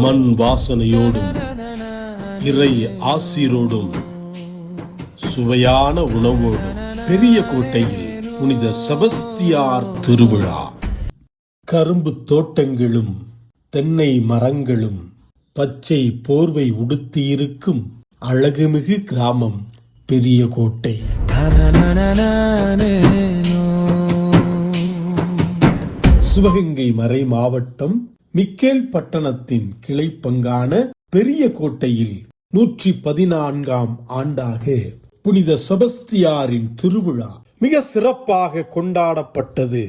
மண் வாசனையோடும் இறை ஆசீரோடும் சுவையான உணவோடும் பெரிய கோட்டையில் புனித செபஸ்தியார் திருவிழா. கரும்பு தோட்டங்களும் தென்னை மரங்களும் பச்சை போர்வை உடுத்தியிருக்கும் அழகுமிகு கிராமம் பெரிய கோட்டை. சிவகங்கை மறை மாவட்டம் மிக்கேல் பட்டணத்தின் கிளை பங்கான பெரிய கோட்டையில் 114ஆம் ஆண்டாக புனித செபஸ்தியாரின் திருவிழா மிக சிறப்பாக கொண்டாடப்பட்டது.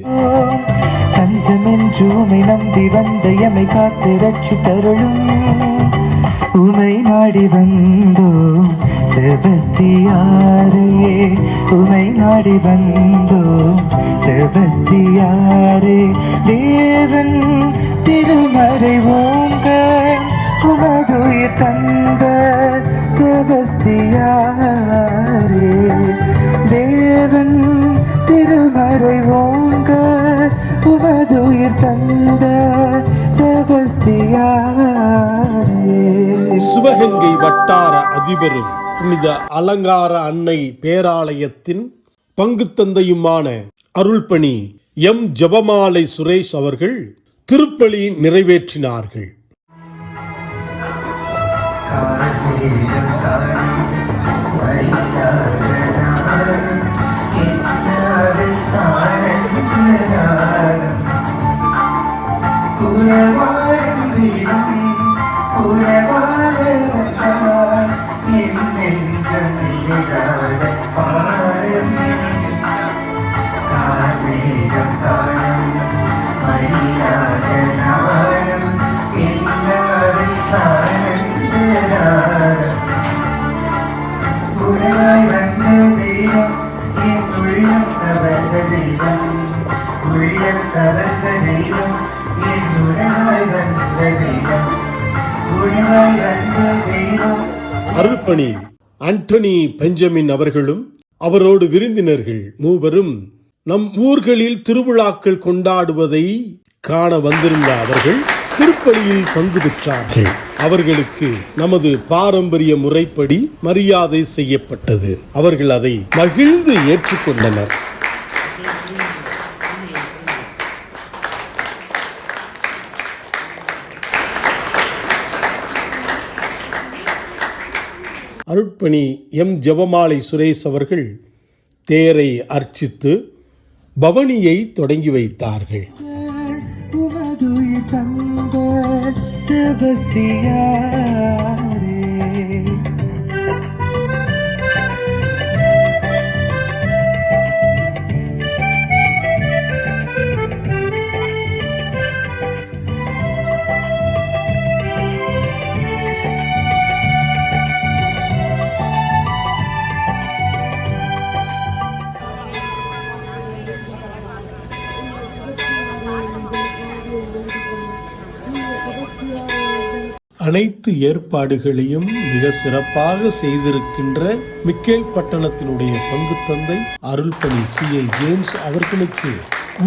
தஞ்சமென்று உமை நம்பி வந்த எமை காத்து ரட்சி தருளும் உமை நாடி வந்தோம் செபஸ்தியாரே, உமை நாடி வந்தோம் செபஸ்தியாரே. தேவன் திருமறை ஓங்க உமதுயிர் தந்த செபஸ்தியாரே, தேவன் திருமறை ஓங்க உமதுயிர் தந்த செபஸ்தியாரே. சிவகங்கை வட்டார அதிபரும் புனித அலங்கார அன்னை பேராலயத்தின் பங்கு தந்தையுமான அருள்பணி எம் ஜெபமாலை சுரேஷ் அவர்கள் திருப்பலி நிறைவேற்றினார்கள். அருள்பணி ஆண்டனி பெஞ்சமின் அவர்களும் அவரோடு விருந்தினர்கள் மூவரும் நம் ஊர்களில் திருவிழாக்கள் கொண்டாடுவதை காண வந்திருந்த அவர்கள் திருப்பலியில் பங்கு பெற்றார்கள். அவர்களுக்கு நமது பாரம்பரிய முறைப்படி மரியாதை செய்யப்பட்டது. அவர்கள் அதை மகிழ்ந்து ஏற்றுக்கொண்டனர். அருட்பணி எம் ஜெபமாலை சுரேஷ் அவர்கள் தேரை அர்ச்சித்து பவனியை தொடங்கி வைத்தார்கள். அனைத்து ஏற்பாடுகளையும் மிக சிறப்பாக செய்திருக்கின்ற மிக்கேல் பட்டணத்தினுடைய பங்கு தந்தை அருள்பணி CI ஜேம்ஸ் அவர்களுக்கு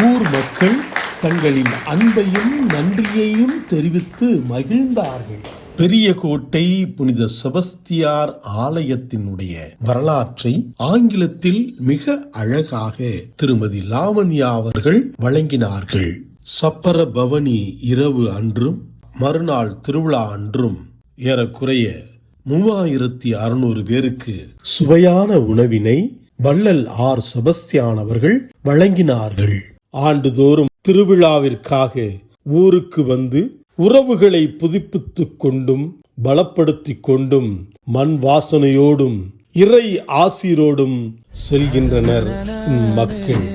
ஊர் மக்கள் தங்களின் அன்பையும் நன்றியையும் தெரிவித்து மகிழ்ந்தார்கள். பெரிய கோட்டை புனித செபஸ்தியார் ஆலயத்தினுடைய வரலாற்றை ஆங்கிலத்தில் மிக அழகாக திருமதி லாவண்யா அவர்கள் வழங்கினார்கள். சப்பர பவனி இரவு அன்றும் மறுநாள் திருவிழா அன்றும் ஏறக்குறைய 3600 பேருக்கு சுவையான உணவினை வள்ளல் ஆர் செபஸ்தியான் அவர்கள் வழங்கினார்கள். ஆண்டுதோறும் திருவிழாவிற்காக ஊருக்கு வந்து உறவுகளை புதுப்பித்துக் கொண்டும் பலப்படுத்திக் கொண்டும் மண் வாசனையோடும் இறை ஆசீரோடும் செல்கின்றனர் மக்கள்.